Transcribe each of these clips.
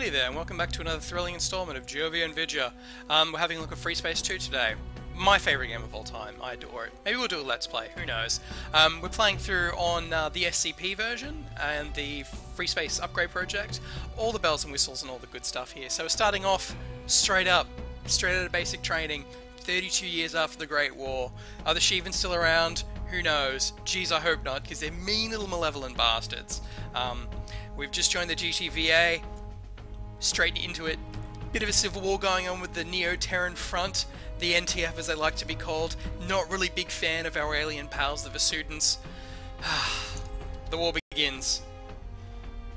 Howdy there, and welcome back to another thrilling installment of Jovian and Vidya. We're having a look at Freespace 2 today. My favourite game of all time. I adore it. Maybe we'll do a Let's Play, who knows. We're playing through on the SCP version and the Freespace upgrade project. All the bells and whistles and all the good stuff here. So we're starting off straight out of basic training, 32 years after the Great War. Are the Shivans still around? Who knows? Geez, I hope not, because they're mean little malevolent bastards. We've just joined the GTVA, straight into it. Bit of a civil war going on with the Neo-Terran Front, the NTF as they like to be called. Not really big fan of our alien pals, the Vesudans. The war begins.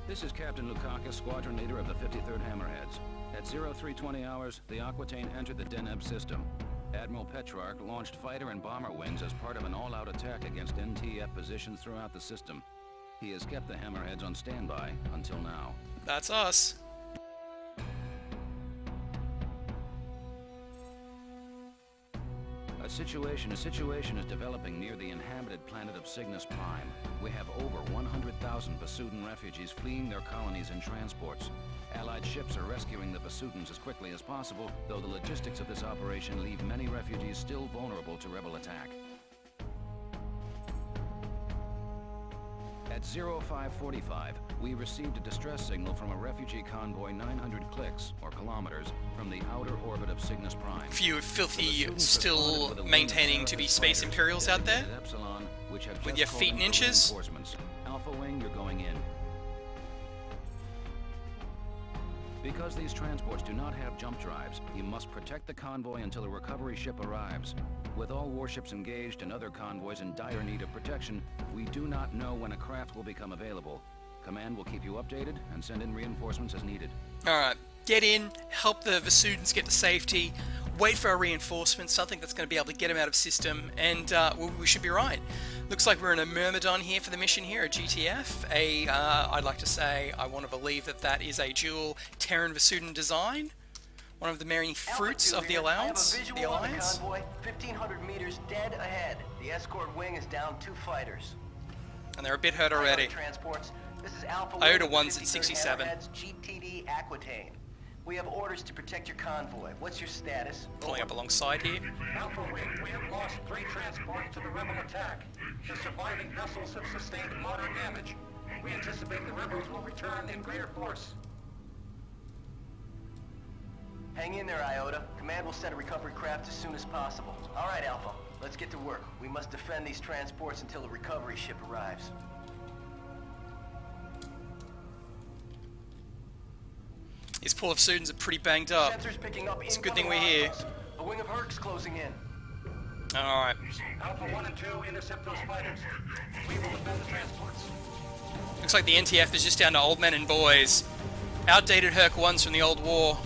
This is Captain Lukakis, squadron leader of the 53rd Hammerheads. At 0320 hours, the Aquitaine entered the Deneb system. Admiral Petrarch launched fighter and bomber wings as part of an all-out attack against NTF positions throughout the system. He has kept the Hammerheads on standby until now. That's us. A situation is developing near the inhabited planet of Cygnus Prime. We have over 100,000 Vesudan refugees fleeing their colonies in transports. Allied ships are rescuing the Vesudans as quickly as possible, though the logistics of this operation leave many refugees still vulnerable to rebel attack. At 0545, we received a distress signal from a refugee convoy 900 clicks, or kilometers, from the outer orbit of Cygnus Prime. Few filthy, still maintaining to be Space Imperials out there, with your feet in inches. Alpha Wing, you're going in. Because these transports do not have jump drives, you must protect the convoy until a recovery ship arrives. With all warships engaged and other convoys in dire need of protection, we do not know when a craft will become available. Command will keep you updated and send in reinforcements as needed. Alright, get in, help the Vesudans get to safety, wait for a reinforcement, something that's going to be able to get them out of system, and we should be right. Looks like we're in a Myrmidon here for the mission here, a GTF. I'd like to say, I want to believe that that is a dual Terran Vesudan design. One of the many fruits of the Alliance. The Alliance. Convoy, 1,500 meters dead ahead. The escort wing is down 2 fighters. And they're a bit hurt already. Transports. This is Alpha Iota Wing, 1's at 67. GTD Aquitaine. We have orders to protect your convoy. What's your status? Pulling up alongside here. Alpha Wing, we have lost 3 transports to the rebel attack. The surviving vessels have sustained moderate damage. We anticipate the rebels will return in greater force. Hang in there, Iota. Command will send a recovery craft as soon as possible. All right, Alpha. Let's get to work. We must defend these transports until a recovery ship arrives. These poor students are pretty banged up. Sensors picking up. It's a good thing we're here. A wing of Herc's closing in. Alright. Alpha 1 and 2 intercept those fighters. We will defend the transports. Looks like the NTF is just down to old men and boys. Outdated Herc 1s from the old war.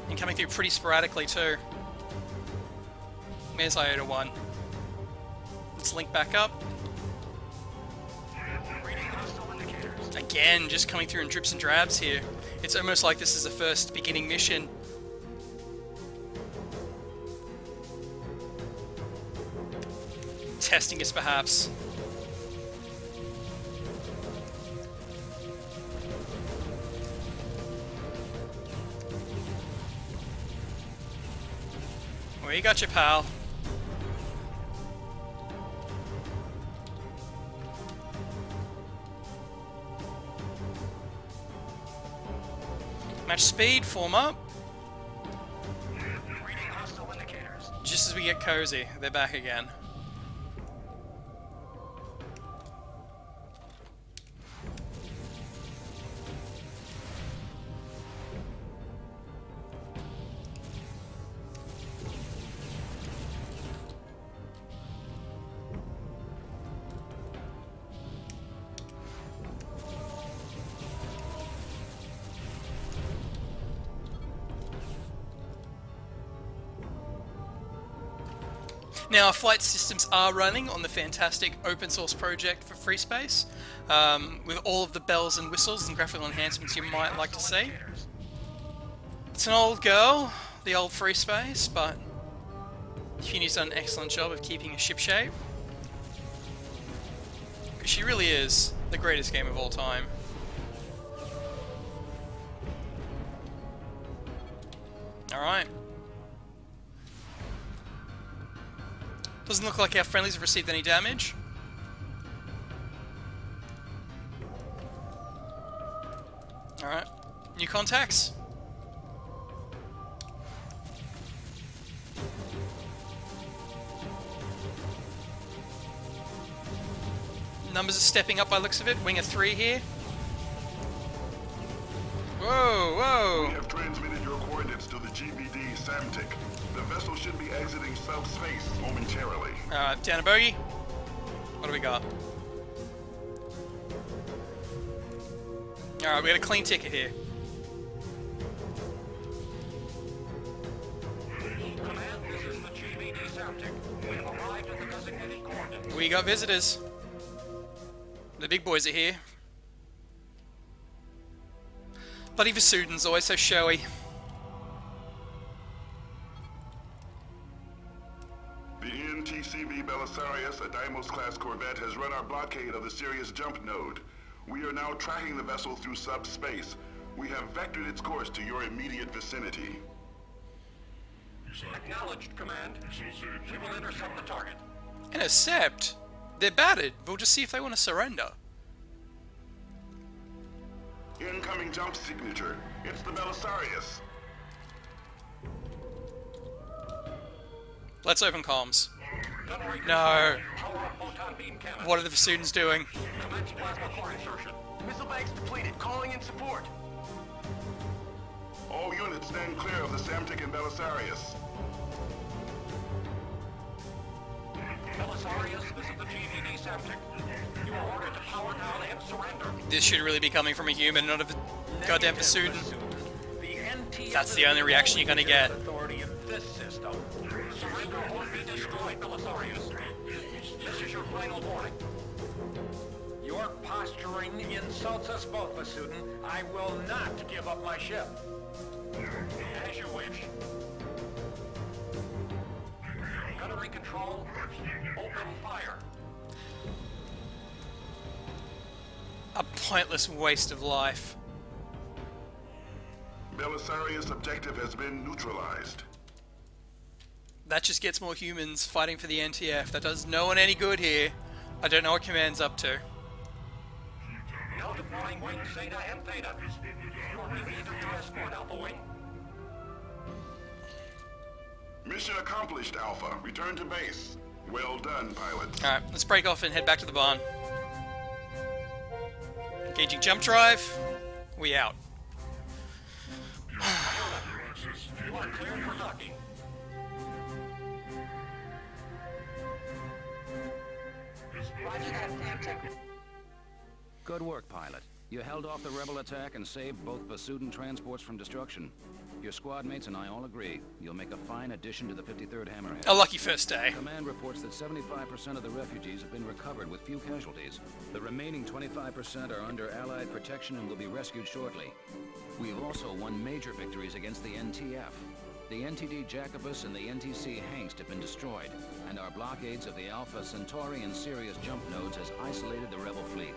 And coming through pretty sporadically too. There's Iota 1. Let's link back up. Again, just coming through in drips and drabs here. It's almost like this is the first beginning mission. Testing us, perhaps. Well, you got your pal. Match speed, form up. Reading hostile indicators. Just as we get cozy, they're back again. Now, our flight systems are running on the fantastic open source project for Freespace, with all of the bells and whistles and graphical enhancements you might like to see. It's an old girl, the old Freespace, but Uni's done an excellent job of keeping a ship shape. She really is the greatest game of all time. Alright. Doesn't look like our friendlies have received any damage. Alright. New contacts. Numbers are stepping up by the looks of it. Wing of 3 here. Whoa, whoa! We have transmitted your coordinates to the GBD Samtic. The vessel should be exiting subspace momentarily. Alright, down a bogey. What do we got? Alright, we got a clean ticket here. Command, this is the GBD Samtic. We have arrived at the designated coordinates. We got visitors. The big boys are here. Bloody Vasudan's always so showy. The NTCB Belisarius, a Deimos-class corvette, has run our blockade of the Sirius jump node. We are now tracking the vessel through subspace. We have vectored its course to your immediate vicinity. Acknowledged, Command. We will intercept the target. Intercept? They're battered. We'll just see if they want to surrender. Incoming jump signature. It's the Belisarius. Let's open comms. Gunnery No. control. Power up photon beam cannon. What are the Vasudans doing? Commence plasma core insertion. Missile banks depleted. Calling in support. All units stand clear of the Samtic and Belisarius. Belisarius, this is the GBD Samtic. You are ordered to power down and surrender. This should really be coming from a human, not a goddamn Vasudan. The NTF That's the only reaction you're gonna get. authority in this system. Surrender or be destroyed, Belisarius. This is your final warning. Your posturing insults us both, Vasudan. I will not give up my ship. As you wish. Gunnery control. Open fire. A pointless waste of life. Belisarius objective has been neutralized. That just gets more humans fighting for the NTF. That does no one any good here. I don't know what Command's up to. Now deploying wing Zeta and Theta. You are relieved of your escort, Alpha Wing. Mission accomplished, Alpha. Return to base. Well done, pilots. Alright, let's break off and head back to the barn. Engaging jump drive. We out. You are cleared for docking. Good work, pilot. You held off the rebel attack and saved both Vasudan transports from destruction. Your squad mates and I all agree you'll make a fine addition to the 53rd Hammerhead. A lucky first day. Command reports that 75% of the refugees have been recovered with few casualties. The remaining 25% are under Allied protection and will be rescued shortly. We've also won major victories against the NTF. The NTD Jacobus and the NTC Hengst have been destroyed, and our blockades of the Alpha Centauri and Sirius jump nodes has isolated the rebel fleet.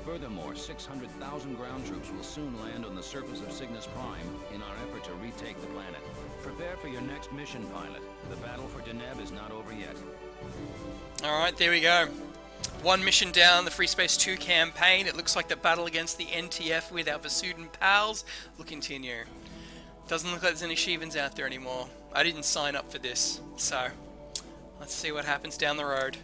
Furthermore, 600,000 ground troops will soon land on the surface of Cygnus Prime in our effort to retake the planet. Prepare for your next mission, pilot. The battle for Deneb is not over yet. Alright, there we go. One mission down, the Freespace 2 campaign. It looks like the battle against the NTF with our Vasudan pals will continue. Doesn't look like there's any Shivans out there anymore. I didn't sign up for this, so let's see what happens down the road.